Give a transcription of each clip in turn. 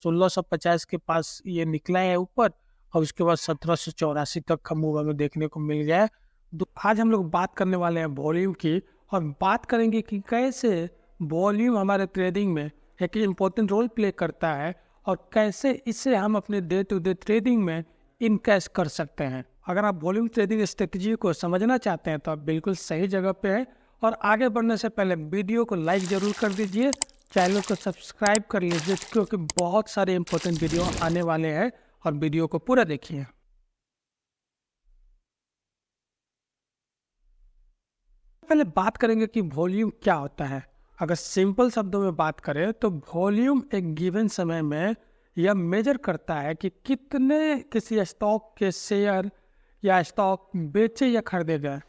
1650 के पास ये निकला है ऊपर, और उसके बाद 1784 तक का मूव हमें देखने को मिल गया है। तो आज हम लोग बात करने वाले हैं वॉल्यूम की, और बात करेंगे कि कैसे वॉल्यूम हमारे ट्रेडिंग में एक इम्पोर्टेंट रोल प्ले करता है, और कैसे इससे हम अपने डे टू डे ट्रेडिंग में इनकैश कर सकते हैं। अगर आप वॉल्यूम ट्रेडिंग स्ट्रेटजी को समझना चाहते हैं तो आप बिल्कुल सही जगह पे हैं। और आगे बढ़ने से पहले वीडियो को लाइक ज़रूर कर दीजिए, चैनल को सब्सक्राइब कर लीजिए, क्योंकि बहुत सारे इंपॉर्टेंट वीडियो आने वाले हैं, और वीडियो को पूरा देखिए। पहले बात करेंगे कि वॉल्यूम क्या होता है। अगर सिंपल शब्दों में बात करें तो वॉल्यूम एक गिवन समय में यह मेजर करता है कि कितने किसी स्टॉक के शेयर या स्टॉक बेचे या खरीदे गए।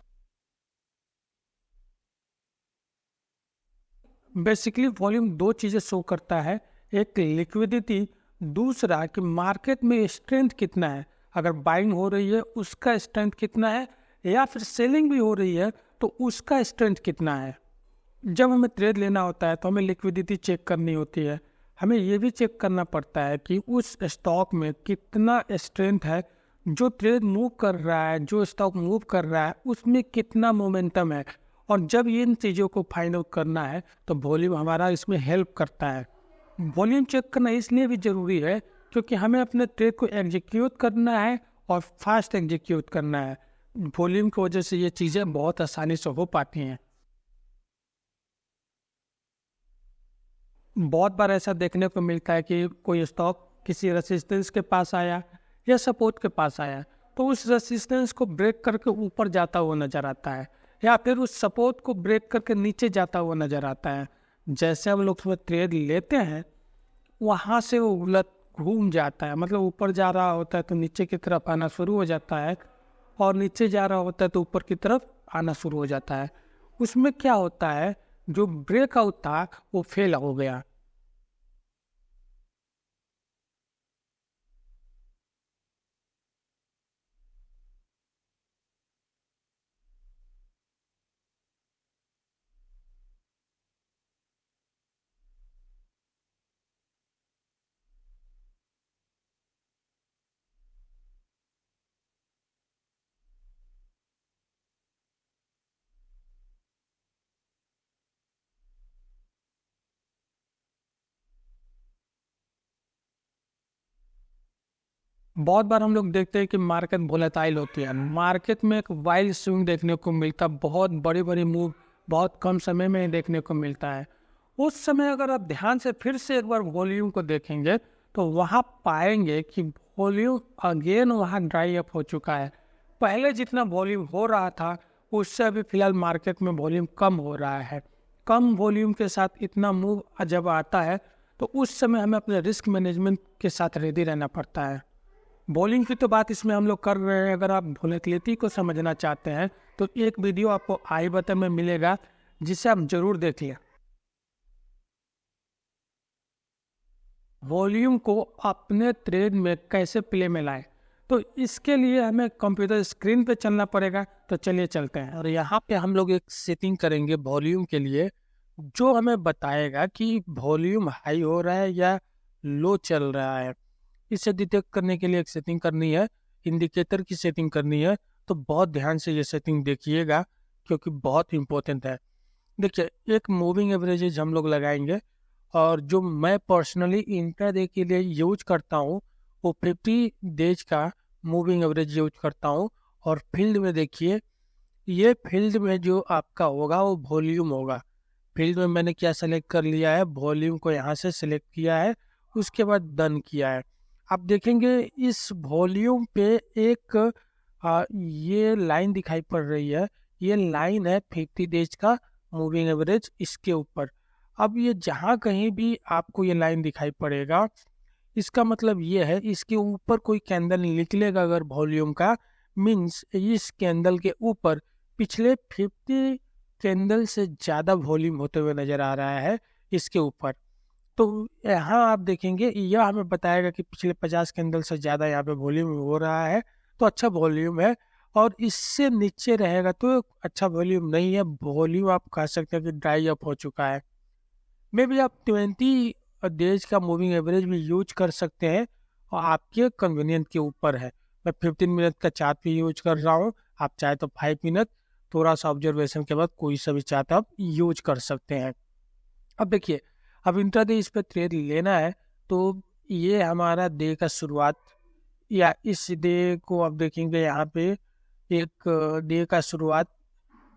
बेसिकली वॉल्यूम दो चीज़ें शो करता है, एक लिक्विडिटी, दूसरा कि मार्केट में स्ट्रेंथ कितना है। अगर बाइंग हो रही है उसका स्ट्रेंथ कितना है, या फिर सेलिंग भी हो रही है तो उसका स्ट्रेंथ कितना है। जब हमें ट्रेड लेना होता है तो हमें लिक्विडिटी चेक करनी होती है। हमें ये भी चेक करना पड़ता है कि उस स्टॉक में कितना स्ट्रेंथ है, जो ट्रेड मूव कर रहा है, जो स्टॉक मूव कर रहा है उसमें कितना मोमेंटम है। और जब इन चीज़ों को फाइंड आउट करना है तो वॉल्यूम हमारा इसमें हेल्प करता है। वॉल्यूम चेक करना इसलिए भी ज़रूरी है क्योंकि हमें अपने ट्रेड को एग्जीक्यूट करना है, और फास्ट एग्जीक्यूट करना है। वॉल्यूम की वजह से ये चीज़ें बहुत आसानी से हो पाती हैं। बहुत बार ऐसा देखने को मिलता है कि कोई स्टॉक किसी रेसिस्टेंस के पास आया या सपोर्ट के पास आया, तो उस रेसिस्टेंस को ब्रेक करके ऊपर जाता हुआ नजर आता है, या फिर उस सपोर्ट को ब्रेक करके नीचे जाता हुआ नजर आता है। जैसे हम लोग उसमें ट्रेड लेते हैं वहाँ से वो उलट घूम जाता है, मतलब ऊपर जा रहा होता है तो नीचे की तरफ आना शुरू हो जाता है, और नीचे जा रहा होता है तो ऊपर की तरफ आना शुरू हो जाता है। उसमें क्या होता है, जो ब्रेकआउट था वो फेल हो गया। बहुत बार हम लोग देखते हैं कि मार्केट वोलेटाइल होती है, मार्केट में एक वाइल्ड स्विंग देखने को मिलता है, बहुत बड़ी बड़ी मूव बहुत कम समय में ही देखने को मिलता है। उस समय अगर आप ध्यान से फिर से एक बार वॉल्यूम को देखेंगे तो वहाँ पाएंगे कि वॉल्यूम अगेन वहाँ ड्राई अप हो चुका है। पहले जितना वॉल्यूम हो रहा था उससे अभी फिलहाल मार्केट में वॉल्यूम कम हो रहा है। कम वॉल्यूम के साथ इतना मूव जब आता है तो उस समय हमें अपने रिस्क मैनेजमेंट के साथ रेडी रहना पड़ता है। बॉलिंग की तो बात इसमें हम लोग कर रहे हैं। अगर आप वोलेटिलिटी को समझना चाहते हैं तो एक वीडियो आपको आई बटन में मिलेगा, जिसे आप जरूर देखिए। वॉल्यूम को अपने ट्रेड में कैसे प्ले में लाएं, तो इसके लिए हमें कंप्यूटर स्क्रीन पे चलना पड़ेगा। तो चलिए चलते हैं, और यहाँ पे हम लोग एक सेटिंग करेंगे वॉल्यूम के लिए, जो हमें बताएगा कि वॉल्यूम हाई हो रहा है या लो चल रहा है। इसे डिटेक्ट करने के लिए एक सेटिंग करनी है, इंडिकेटर की सेटिंग करनी है। तो बहुत ध्यान से ये सेटिंग देखिएगा क्योंकि बहुत इंपॉर्टेंट है। देखिए, एक मूविंग एवरेजेज हम लोग लगाएंगे, और जो मैं पर्सनली इंट्राडे के लिए यूज करता हूँ वो 50 डेज का मूविंग एवरेज यूज करता हूँ। और फील्ड में देखिए, ये फील्ड में जो आपका होगा वो वॉल्यूम होगा। फील्ड में मैंने क्या सेलेक्ट कर लिया है, वॉल्यूम को यहाँ से सिलेक्ट किया है, उसके बाद डन किया है। आप देखेंगे इस वॉल्यूम पे एक ये लाइन दिखाई पड़ रही है, ये लाइन है 50 डेज का मूविंग एवरेज इसके ऊपर। अब ये जहाँ कहीं भी आपको ये लाइन दिखाई पड़ेगा, इसका मतलब ये है इसके ऊपर कोई कैंडल निकलेगा अगर वॉल्यूम का, मीन्स इस कैंडल के ऊपर पिछले 50 कैंडल से ज़्यादा वॉल्यूम होते हुए नज़र आ रहा है इसके ऊपर। तो यहाँ आप देखेंगे यह हमें बताएगा कि पिछले 50 कैंडल से ज़्यादा यहाँ पे वॉल्यूम हो रहा है, तो अच्छा वॉल्यूम है। और इससे नीचे रहेगा तो अच्छा वॉल्यूम नहीं है, वॉल्यूम आप कह सकते हैं कि ड्राई अप हो चुका है। मे भी आप 20 डेज का मूविंग एवरेज भी यूज कर सकते हैं और आपके कन्वीनियंट के ऊपर है। मैं 15 मिनट का चार्ट भी यूज कर रहा हूँ, आप चाहे तो 5 मिनट थोड़ा सा ऑब्जर्वेशन के बाद कोई सा भी चार्ट आप यूज कर सकते हैं। अब देखिए, अब इंट्राडे इस पे ट्रेड लेना है तो ये हमारा डे का शुरुआत, या इस डे को आप देखेंगे यहाँ पे एक डे का शुरुआत,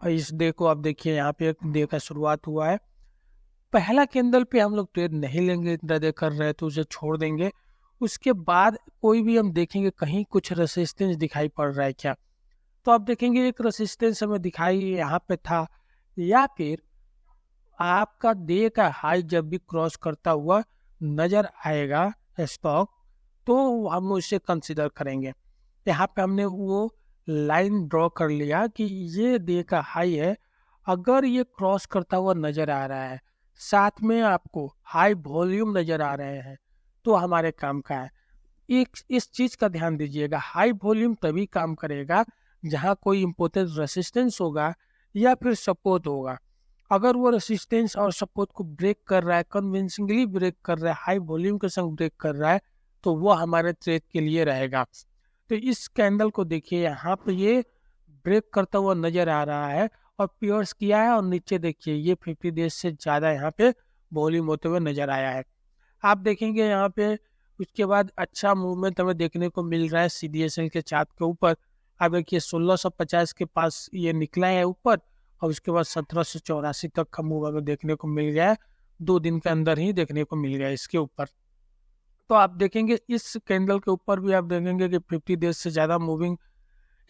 इस डे को आप देखिए यहाँ पे एक डे का शुरुआत हुआ है। पहला कैंडल पे हम लोग ट्रेड नहीं लेंगे, इंट्राडे कर रहे हैं तो उसे छोड़ देंगे। उसके बाद कोई भी हम देखेंगे कहीं कुछ रेसिस्टेंस दिखाई पड़ रहा है क्या, तो आप देखेंगे एक रेसिस्टेंस हमें दिखाई यहाँ पे था, या फिर आपका डे का हाई जब भी क्रॉस करता हुआ नजर आएगा स्टॉक, तो हम उसे कंसिडर करेंगे। यहाँ पे हमने वो लाइन ड्रॉ कर लिया कि ये डे का हाई है, अगर ये क्रॉस करता हुआ नजर आ रहा है, साथ में आपको हाई वॉल्यूम नजर आ रहे हैं, तो हमारे काम का है। एक इस चीज का ध्यान दीजिएगा, हाई वॉल्यूम तभी काम करेगा जहां कोई इंपॉर्टेंट रेसिस्टेंस होगा या फिर सपोर्ट होगा। अगर वो रेसिस्टेंस और सपोर्ट को ब्रेक कर रहा है, कन्विंसिंगली ब्रेक कर रहा है, हाई वॉल्यूम के संग ब्रेक कर रहा है, तो वो हमारे ट्रेड के लिए रहेगा। तो इस कैंडल को देखिए, यहाँ पे ये ब्रेक करता हुआ नजर आ रहा है और पियर्स किया है, और नीचे देखिए ये 50 डेज से ज्यादा यहाँ पे वॉल्यूम होते हुए नजर आया है। आप देखेंगे यहाँ पे उसके बाद अच्छा मूवमेंट हमें देखने को मिल रहा है CDSL के चार्ट के ऊपर। आप देखिए 1650 के पास ये निकला है ऊपर, और उसके बाद 1784 तक का मूव हमें देखने को मिल गया है, 2 दिन के अंदर ही देखने को मिल गया है इसके ऊपर। तो आप देखेंगे इस कैंडल के ऊपर भी आप देखेंगे कि 50 डेज से ज़्यादा मूविंग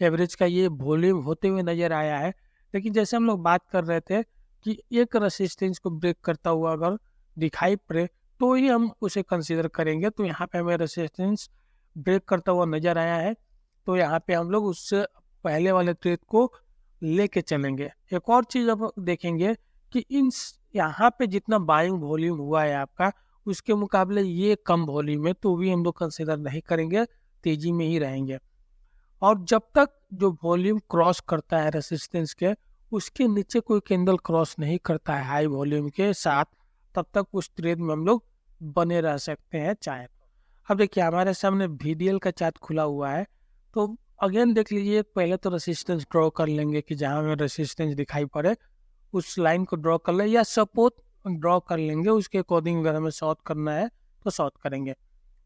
एवरेज का ये वॉल्यूम होते हुए नजर आया है। लेकिन जैसे हम लोग बात कर रहे थे कि एक रेसिस्टेंस को ब्रेक करता हुआ अगर दिखाई पड़े तो ही हम उसे कंसीडर करेंगे। तो यहाँ पे हमें रेसिस्टेंस ब्रेक करता हुआ नजर आया है, तो यहाँ पे हम लोग उससे पहले वाले ट्रेड को लेके चलेंगे। एक और चीज अब देखेंगे कि इन यहाँ पे जितना बाइंग वॉल्यूम हुआ है आपका, उसके मुकाबले ये कम वॉल्यूम है, तो भी हम लोग कंसीडर नहीं करेंगे, तेजी में ही रहेंगे। और जब तक जो वॉल्यूम क्रॉस करता है रेसिस्टेंस के, उसके नीचे कोई कैंडल क्रॉस नहीं करता है हाई वॉल्यूम के साथ, तब तक उस ट्रेड में हम लोग बने रह सकते हैं चाहे। अब देखिए हमारे सामने VDL का चार्ट खुला हुआ है, तो अगेन देख लीजिए, पहले तो रेसिस्टेंस ड्रॉ कर लेंगे कि जहां हमें रेसिस्टेंस दिखाई पड़े उस लाइन को ड्रॉ कर ले, या सपोर्ट ड्रॉ कर लेंगे, उसके अकॉर्डिंग अगर हमें शॉर्ट करना है तो शॉर्ट करेंगे।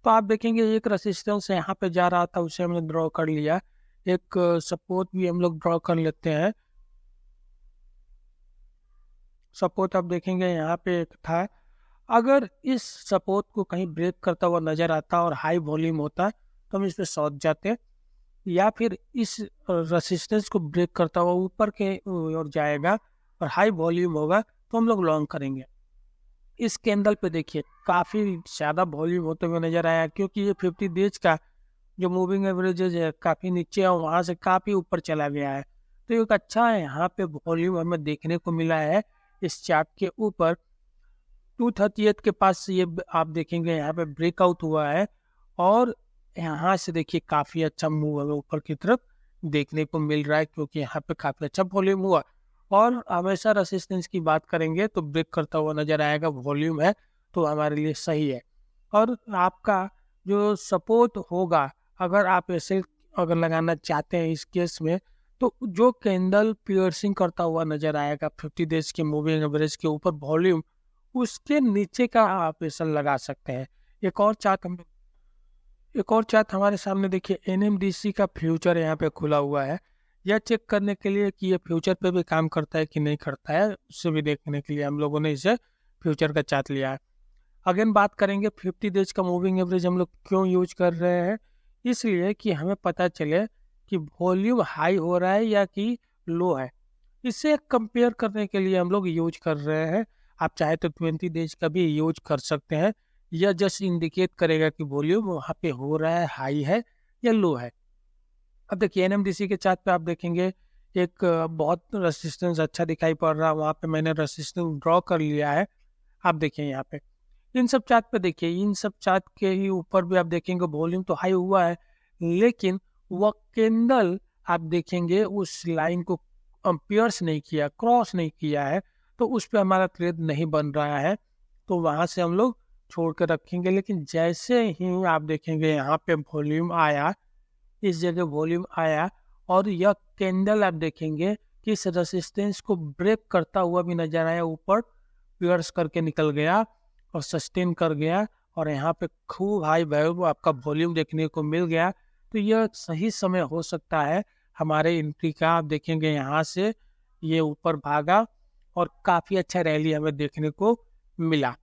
तो आप देखेंगे एक रेसिस्टेंस यहाँ पे जा रहा था, उसे हमने ड्रॉ कर लिया, एक सपोर्ट भी हम लोग ड्रॉ कर लेते हैं। सपोर्ट आप देखेंगे यहाँ पे एक था, अगर इस सपोर्ट को कहीं ब्रेक करता हुआ नजर आता और हाई वॉल्यूम होता तो हम इस पे शॉर्ट जाते, या फिर इस रेसिस्टेंस को ब्रेक करता हुआ ऊपर के ओर जाएगा और हाई वॉल्यूम होगा तो हम लोग लॉन्ग करेंगे। इस कैंडल पे देखिए काफी ज्यादा वॉल्यूम होते हुए नजर आया, क्योंकि ये 50 डेज का जो मूविंग एवरेजेज है काफी नीचे और वहां से काफी ऊपर चला गया है। तो एक अच्छा है यहाँ पे वॉल्यूम हमें देखने को मिला है इस चार्ट के ऊपर। 238 के पास ये आप देखेंगे यहाँ पे ब्रेकआउट हुआ है, और यहाँ से देखिए काफी अच्छा मूव हमें ऊपर की तरफ देखने को मिल रहा है, क्योंकि यहाँ पे काफी अच्छा वॉल्यूम हुआ। और हमेशा रेसिस्टेंस की बात करेंगे तो ब्रेक करता हुआ नजर आएगा, वॉल्यूम है तो हमारे लिए सही है। और आपका जो सपोर्ट होगा, अगर आप ऐसे अगर लगाना चाहते हैं इस केस में, तो जो कैंडल पियर्सिंग करता हुआ नजर आएगा 50 डेज के मूविंग एवरेज के ऊपर वॉल्यूम, उसके नीचे का आप ऐसा लगा सकते हैं। एक और चार्ट हमारे सामने देखिए, NMDC का फ्यूचर यहाँ पे खुला हुआ है। यह चेक करने के लिए कि ये फ्यूचर पे भी काम करता है कि नहीं करता है, उससे भी देखने के लिए हम लोगों ने इसे फ्यूचर का चार्ट लिया है। अगेन बात करेंगे 50 डेज का मूविंग एवरेज हम लोग क्यों यूज कर रहे हैं, इसलिए कि हमें पता चले कि वॉल्यूम हाई हो रहा है या कि लो है। इसे कंपेयर करने के लिए हम लोग यूज कर रहे हैं। आप चाहे तो 20 डेज का भी यूज कर सकते हैं, यह जस्ट इंडिकेट करेगा कि वॉल्यूम वहाँ पे हो रहा है, हाई है या लो है। अब देखिए NMDC के चार्ट पे आप देखेंगे एक बहुत रेसिस्टेंस अच्छा दिखाई पड़ रहा है, वहाँ पे मैंने रेसिस्टेंस ड्रॉ कर लिया है। आप देखिए यहाँ पे इन सब चार्ट पे देखिए, इन सब चार्ट के ही ऊपर भी आप देखेंगे वॉल्यूम तो हाई हुआ है, लेकिन वह कैंडल आप देखेंगे उस लाइन को पियर्स नहीं किया, क्रॉस नहीं किया है, तो उस पे हमारा ट्रेड नहीं बन रहा है। तो वहां से हम लोग छोड़ कर रखेंगे, लेकिन जैसे ही आप देखेंगे यहाँ पे वॉल्यूम आया, इस जगह वॉल्यूम आया, और यह कैंडल आप देखेंगे कि इस रेसिस्टेंस को ब्रेक करता हुआ भी नजर आया, ऊपर पियर्स करके निकल गया और सस्टेन कर गया, और यहाँ पे खूब हाई वैल्यू आपका वॉल्यूम देखने को मिल गया। तो यह सही समय हो सकता है हमारे एंट्री का। आप देखेंगे यहाँ से ये ऊपर भागा और काफी अच्छा रैली हमें देखने को मिला।